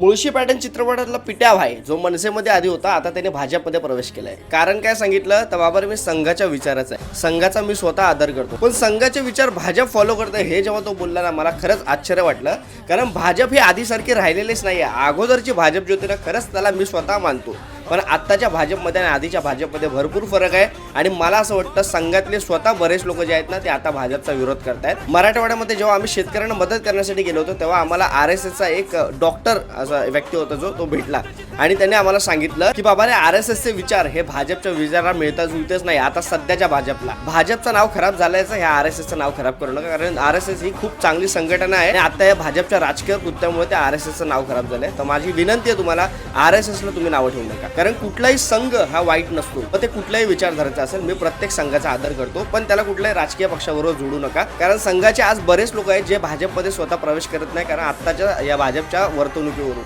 Mulshi pattern चित्रपटातला Pitya भाई जो मनसेमध्ये आधी होता आता त्याने भाजपमध्ये प्रवेश केलाय. कारण काय सांगितलं तर बाबा मी संघाच्या विचाराचा आहे, संघाचा मी स्वतः आदर करतो, पण संघाचे विचार भाजप फॉलो करते हे जेव्हा तो बोलला ना मला खरंच आश्चर्य वाटलं. कारण भाजप ही आधीसारखी राहिलेलीच नाही आहे. अगोदरची भाजप जी होती ना खरंच त्याला मी स्वतः मानतो, पण आत्ताच्या भाजपमध्ये आणि आधीच्या भाजपमध्ये भरपूर फरक आहे. आणि मला असं वाटतं संघातले स्वतः बरेच लोक जे आहेत ना ते आता भाजपचा विरोध करतायत. मराठवाड्यामध्ये जेव्हा आम्ही शेतकऱ्यांना मदत करण्यासाठी गेलो होतो तेव्हा आम्हाला RSSचा एक डॉक्टर असा व्यक्ती होता जो तो भेटला आणि त्याने आम्हाला सांगितलं की बाबा रे RSSचे विचार हे भाजपच्या विचाराला मिळता जुळतेच नाही. आता सध्याच्या भाजपचं नाव खराब झाल्याचं ह्या RSSचं नाव खराब करू नका, कारण RSS ही खूप चांगली संघटना आहे आणि आता या भाजपच्या राजकीय कृत्यामुळे त्या RSSचं नाव खराब झालंय. तर माझी विनंती आहे तुम्हाला, RSSला तुम्ही नावं ठेवू नका, कारण कुठलाही संघ हा वाईट नसतो. पण ते कुठल्याही विचारधारेचा असेल, मी प्रत्येक संघाचा आदर करतो, पण त्याला कुठल्याही राजकीय पक्षाबरोबर जोडू नका. कारण संघाचे आज बरेच लोक आहेत जे भाजपमध्ये स्वतः प्रवेश करत नाही कारण आत्ताच्या या भाजपच्या वर्तणुकीवरून.